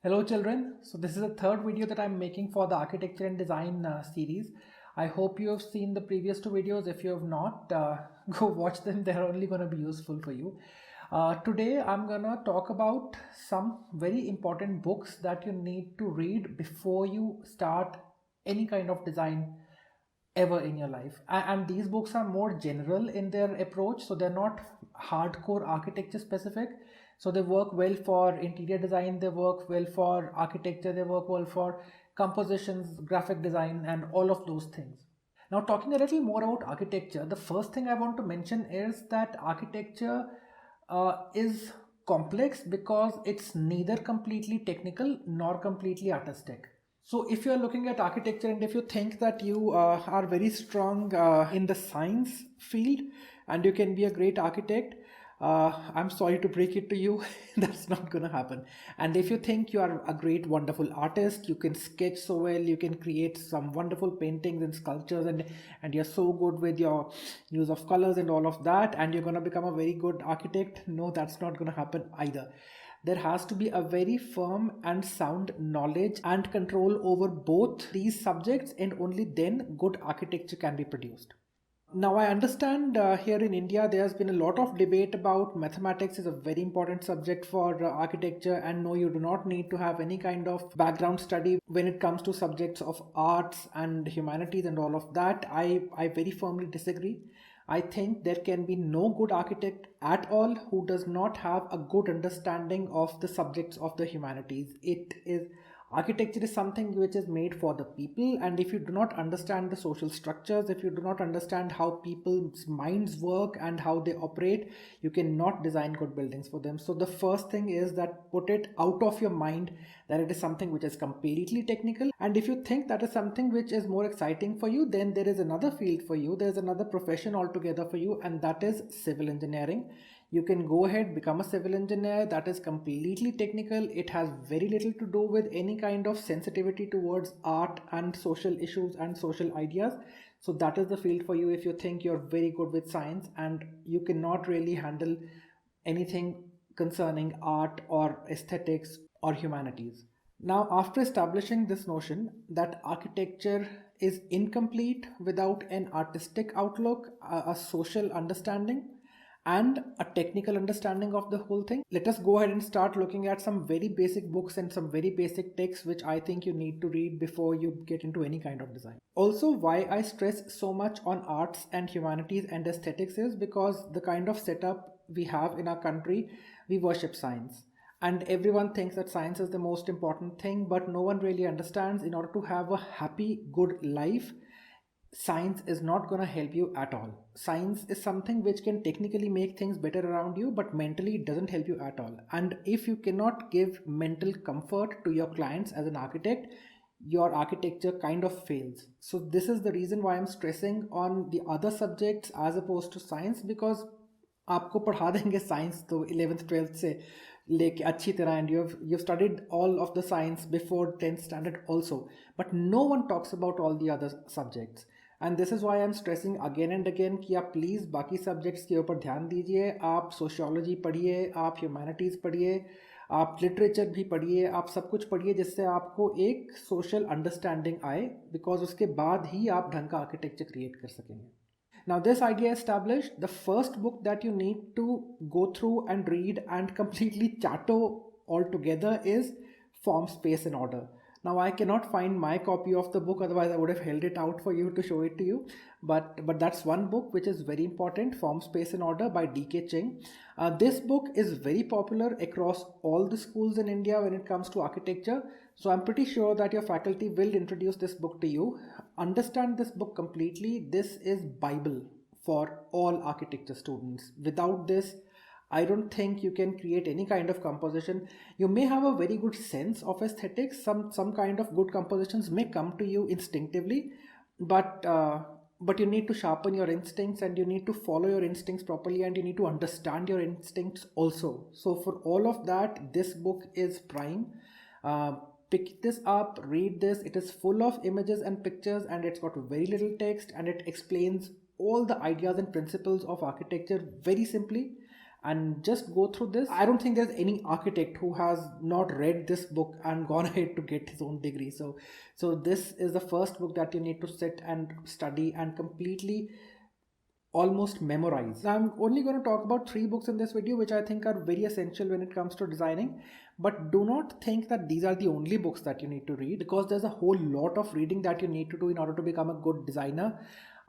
Hello children, so this is the third video that I'm making for the architecture and design series. I hope you have seen the previous two videos. If you have not, go watch them. They're only going to be useful for you. Today I'm going to talk about some very important books that you need to read before you start any kind of design ever in your life. And these books are more general in their approach, so they're not hardcore architecture specific. So they work well for interior design, they work well for architecture, they work well for compositions, graphic design, and all of those things. Now, talking a little more about architecture, the first thing I want to mention is that architecture is complex because it's neither completely technical nor completely artistic. So if you're looking at architecture and if you think that you are very strong in the science field and you can be a great architect, I'm sorry to break it to you, that's not going to happen. And if you think you are a great, wonderful artist, you can sketch so well, you can create some wonderful paintings and sculptures, and you're so good with your use of colors and all of that, and you're going to become a very good architect, no, that's not going to happen either. There has to be a very firm and sound knowledge and control over both these subjects, and only then good architecture can be produced. Now, I understand here in India there's been a lot of debate about mathematics is a very important subject for architecture, and no, you do not need to have any kind of background study when it comes to subjects of arts and humanities and all of that. I very firmly disagree. I think there can be no good architect at all who does not have a good understanding of the subjects of the humanities. It is Architecture is something which is made for the people, and if you do not understand the social structures, if you do not understand how people's minds work and how they operate, you cannot design good buildings for them. So the first thing is that put it out of your mind that it is something which is completely technical. And if you think that is something which is more exciting for you, then there is another field for you, there's another profession altogether for you, and that is civil engineering. You can go ahead, become a civil engineer. That is completely technical. It has very little to do with any kind of sensitivity towards art and social issues and social ideas. So that is the field for you if you think you're very good with science and you cannot really handle anything concerning art or aesthetics or humanities. Now, after establishing this notion that architecture is incomplete without an artistic outlook, a social understanding, and a technical understanding of the whole thing, let us go ahead and start looking at some very basic books and some very basic texts which I think you need to read before you get into any kind of design. Also, why I stress so much on arts and humanities and aesthetics is because the kind of setup we have in our country, we worship science. And everyone thinks that science is the most important thing, but no one really understands in order to have a happy, good life, science is not going to help you at all. Science is something which can technically make things better around you, but mentally it doesn't help you at all. And if you cannot give mental comfort to your clients as an architect, your architecture kind of fails. So this is the reason why I'm stressing on the other subjects as opposed to science, because आपको पढ़ा देंगे science तो 11th 12th से लेके अच्छी तरह, and you've studied all of the science before 10th standard also, but no one talks about all the other subjects. And this is why I am stressing again and again कि आप please बाकी subjects के ऊपर ध्यान दीजिए. आप sociology पढ़िए, आप ह्यूमैनिटीज़ पढ़िए, आप लिटरेचर भी पढ़िए, आप सब कुछ पढ़िए जिससे आपको एक सोशल अंडरस्टैंडिंग आए, बिकॉज उसके बाद ही आप ढंग का आर्किटेक्चर क्रिएट कर सकेंगे. Now, this idea established, the first book that you need to go through and read and completely chato altogether is Form, Space and Order. Now, I cannot find my copy of the book, otherwise I would have held it out for you to show it to you. But that's one book which is very important, Form, Space and Order by D.K. Ching. This book is very popular across all the schools in India when it comes to architecture. So I'm pretty sure that your faculty will introduce this book to you. Understand this book completely. This is Bible for all architecture students. Without this, I don't think you can create any kind of composition. You may have a very good sense of aesthetics. Some kind of good compositions may come to you instinctively, but you need to sharpen your instincts and you need to follow your instincts properly and you need to understand your instincts also. So for all of that, this book is prime. Pick this up, read this. It is full of images and pictures and it's got very little text, and it explains all the ideas and principles of architecture very simply. and just go through this. I don't think there's any architect who has not read this book and gone ahead to get his own degree. So this is the first book that you need to sit and study and completely almost memorize. Now, I'm only going to talk about 3 books in this video which I think are very essential when it comes to designing, but do not think that these are the only books that you need to read, because there's a whole lot of reading that you need to do in order to become a good designer.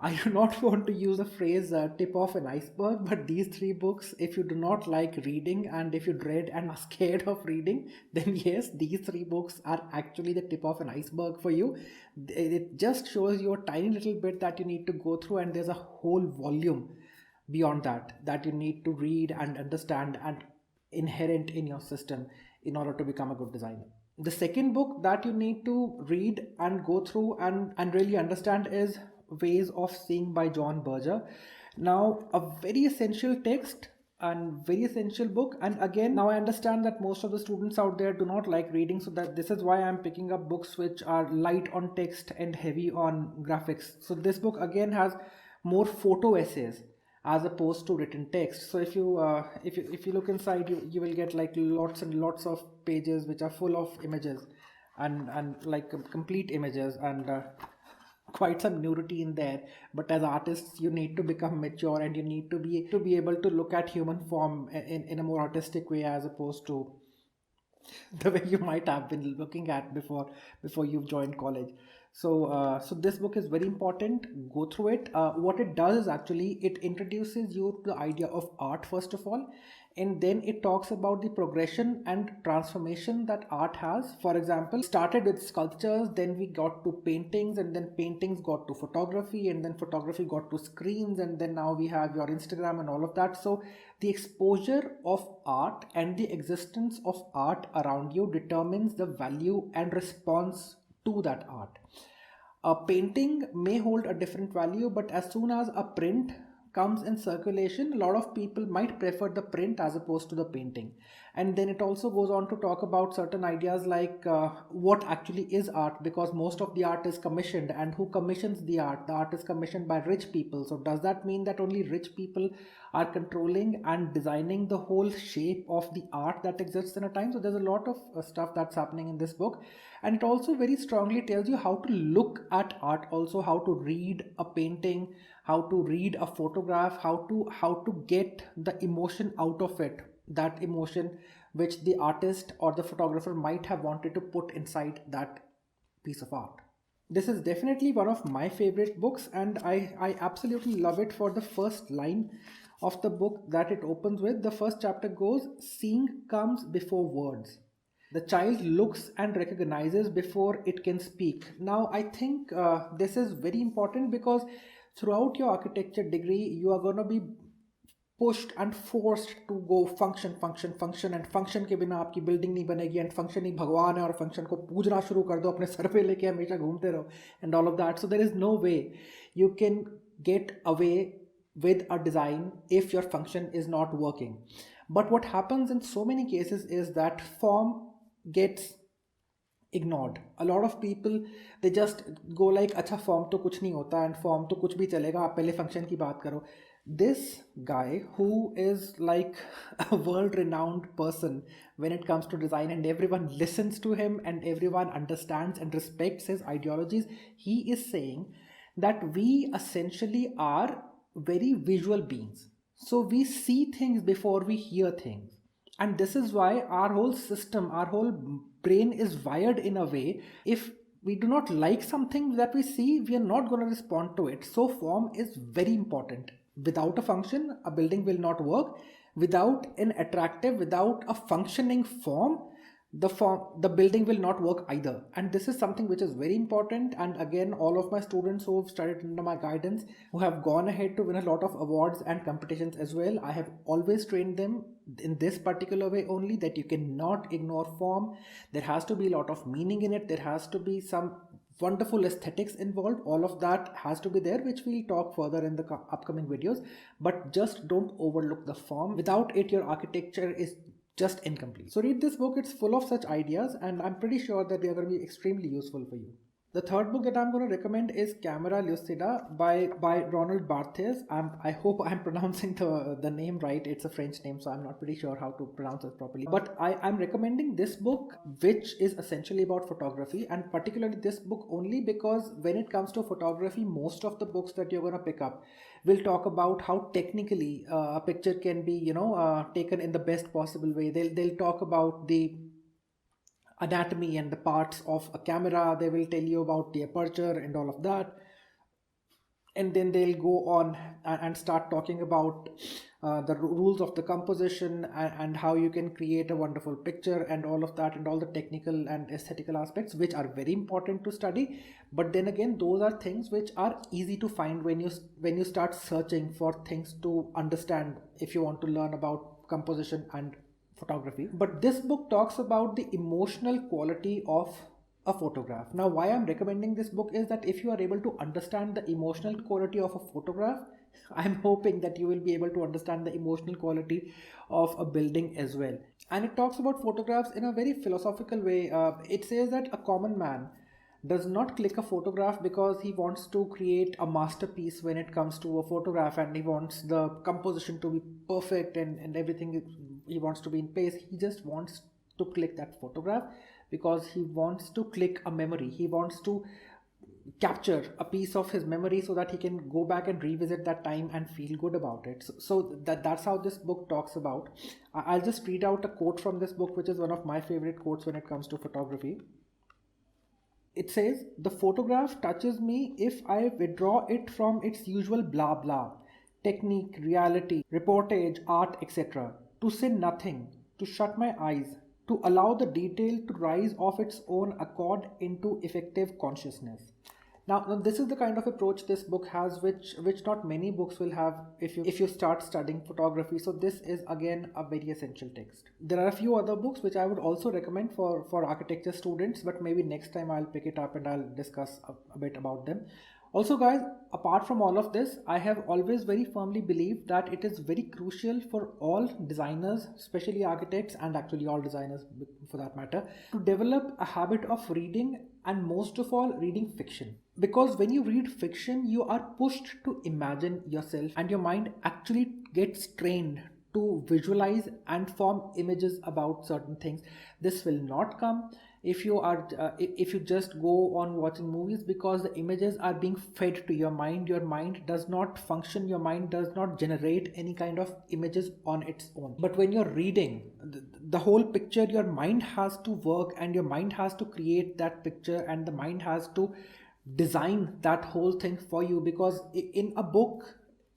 I do not want to use the phrase tip of an iceberg, but these 3 books, if you do not like reading and if you dread and are scared of reading, then yes, these 3 books are actually the tip of an iceberg for you. It just shows you a tiny little bit that you need to go through, and there's a whole volume beyond that you need to read and understand and inherent in your system in order to become a good designer. The second book that you need to read and go through and really understand is Ways of Seeing by John Berger. Now, a very essential text and very essential book. And again, now I understand that most of the students out there do not like reading, so that this is why I'm picking up books which are light on text and heavy on graphics. So this book again has more photo essays as opposed to written text. So if you look inside, you will get like lots and lots of pages which are full of images and like complete images, and quite some nudity in there. But as artists, you need to become mature, and you need to be able to look at human form in a more artistic way, as opposed to the way you might have been looking at before you've joined college. So this book is very important. Go through it. What it does is actually it introduces you to the idea of art first of all, and then it talks about the progression and transformation that art has. For example, started with sculptures, then we got to paintings, and then paintings got to photography, and then photography got to screens, and then now we have your Instagram and all of that. So the exposure of art and the existence of art around you determines the value and response to that art. A painting may hold a different value, but as soon as a print comes in circulation, a lot of people might prefer the print as opposed to the painting. And then it also goes on to talk about certain ideas like what actually is art, because most of the art is commissioned, and who commissions the art? The art is commissioned by rich people. So does that mean that only rich people are controlling and designing the whole shape of the art that exists in a time? So there's a lot of stuff that's happening in this book, and it also very strongly tells you how to look at art, also how to read a painting, how to read a photograph, how to get the emotion out of it, that emotion which the artist or the photographer might have wanted to put inside that piece of art. This is definitely one of my favorite books, and I absolutely love it for the first line of the book that it opens with. The first chapter goes, "Seeing comes before words. The child looks and recognizes before it can speak." Now, I think this is very important, because throughout your architecture degree, you are going to be pushed and forced to go function, and function के बिना आपकी building नहीं बनेगी, and function ही भगवान है, और function को पूजना शुरू कर दो, अपने सर पे लेके हमेशा घूमते रहो, and all of that. So there is no way you can get away with a design if your function is not working. But what happens in so many cases is that form gets ignored. A lot of people, they just go like, अच्छा form तो कुछ नहीं होता, and form तो कुछ भी चलेगा, आप पहले function की बात करो. This guy, who is like a world-renowned person when it comes to design, and everyone listens to him and everyone understands and respects his ideologies, he is saying that we essentially are very visual beings. So we see things before we hear things. And this is why our whole system, our whole brain is wired in a way. If we do not like something that we see, we are not going to respond to it. So form is very important. Without a function, a building will not work. Without an attractive, without a functioning form, the building will not work either. And this is something which is very important. And again, all of my students who have studied under my guidance, who have gone ahead to win a lot of awards and competitions as well, I have always trained them in this particular way only, that you cannot ignore form. There has to be a lot of meaning in it. There has to be some wonderful aesthetics involved. All of that has to be there, which we'll talk further in the upcoming videos. But just don't overlook the form. Without it, your architecture is just incomplete. So read this book. It's full of such ideas, and I'm pretty sure that they are going to be extremely useful for you. The third book that I'm going to recommend is Camera Lucida by Ronald Barthes. I hope I'm pronouncing the name right. It's a French name, so I'm not pretty sure how to pronounce it properly. But I'm recommending this book, which is essentially about photography, and particularly this book only because when it comes to photography, most of the books that you're going to pick up will talk about how technically a picture can be, taken in the best possible way. They'll talk about the anatomy and the parts of a camera. They will tell you about the aperture and all of that, and then they'll go on and start talking about the rules of the composition, and how you can create a wonderful picture and all of that, and all the technical and aesthetical aspects, which are very important to study. But then again, those are things which are easy to find when you start searching for things to understand if you want to learn about composition and photography. But this book talks about the emotional quality of a photograph. Now, why I'm recommending this book is that if you are able to understand the emotional quality of a photograph, I'm hoping that you will be able to understand the emotional quality of a building as well. And it talks about photographs in a very philosophical way. It says that a common man does not click a photograph because he wants to create a masterpiece when it comes to a photograph, and he wants the composition to be perfect, and everything he wants to be in place. He just wants to click that photograph because he wants to click a memory. He wants to capture a piece of his memory so that he can go back and revisit that time and feel good about it. So that's how this book talks about. I'll just read out a quote from this book, which is one of my favorite quotes when it comes to photography. It says, "The photograph touches me if I withdraw it from its usual blah blah, technique, reality, reportage, art, etc. To say nothing, to shut my eyes, to allow the detail to rise of its own accord into effective consciousness." Now, this is the kind of approach this book has, which not many books will have if you start studying photography. So this is again a very essential text. There are a few other books which I would also recommend for architecture students, but maybe next time I'll pick it up and I'll discuss a bit about them. Also, guys, apart from all of this, I have always very firmly believed that it is very crucial for all designers, especially architects, and actually all designers for that matter, to develop a habit of reading, and most of all, reading fiction. Because when you read fiction, you are pushed to imagine yourself, and your mind actually gets trained to visualize and form images about certain things. This will not come if you just go on watching movies, because the images are being fed to your mind. Your mind does not function, your mind does not generate any kind of images on its own. But when you're reading the whole picture, your mind has to work, and your mind has to create that picture, and the mind has to design that whole thing for you. Because in a book,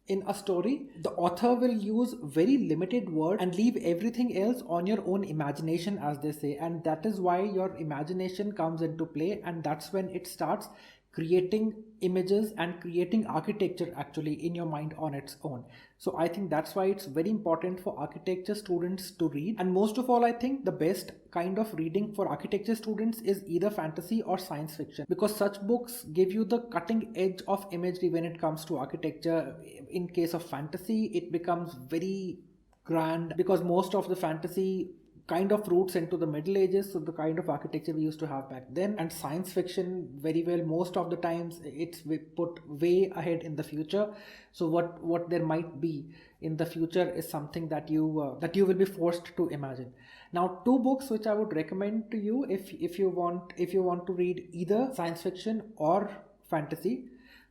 in a story, the author will use very limited words and leave everything else on your own imagination, as they say. And that is why your imagination comes into play, and that's when it starts creating images and creating architecture actually in your mind on its own. So I think that's why it's very important for architecture students to read. And most of all, I think the best kind of reading for architecture students is either fantasy or science fiction, because such books give you the cutting edge of imagery when it comes to architecture. In case of fantasy, it becomes very grand, because most of the fantasy kind of roots into the Middle Ages, so the kind of architecture we used to have back then. And science fiction, very well, most of the times it's put way ahead in the future. So what there might be in the future is something that you will be forced to imagine. Now, two books which I would recommend to you if you want to read either science fiction or fantasy.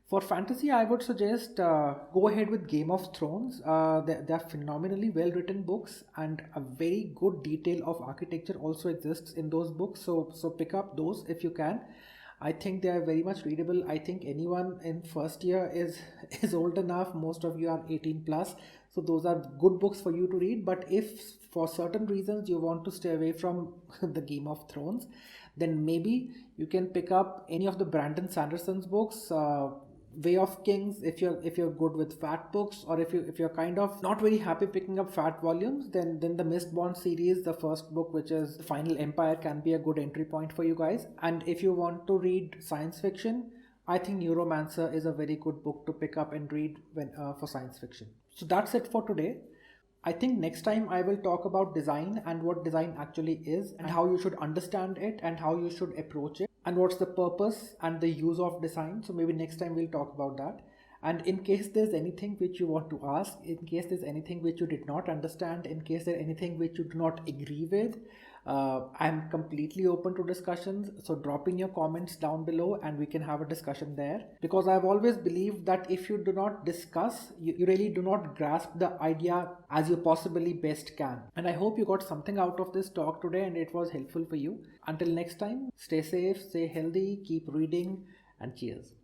For fantasy, I would suggest go ahead with Game of Thrones. They are phenomenally well written books, and a very good detail of architecture also exists in those books. So pick up those if you can. I think they are very much readable. I think anyone in first year is old enough. Most of you are 18 plus. So those are good books for you to read. But if for certain reasons you want to stay away from the Game of Thrones, then maybe you can pick up any of the Brandon Sanderson's books. Way of Kings, if you're good with fat books, or if you're kind of not very happy picking up fat volumes, then the Mistborn series, the first book, which is The Final Empire, can be a good entry point for you guys. And if you want to read science fiction, I think Neuromancer is a very good book to pick up and read for science fiction. So that's it for today. I think next time I will talk about design and what design actually is, and how you should understand it and how you should approach it. and what's the purpose and the use of design. So maybe next time we'll talk about that. And in case there's anything which you want to ask, in case there's anything which you did not understand, in case there's anything which you do not agree with, I'm completely open to discussions. So drop in your comments down below and we can have a discussion there. Because I've always believed that if you do not discuss, you really do not grasp the idea as you possibly best can. And I hope you got something out of this talk today and it was helpful for you. Until next time, stay safe, stay healthy, keep reading, and cheers.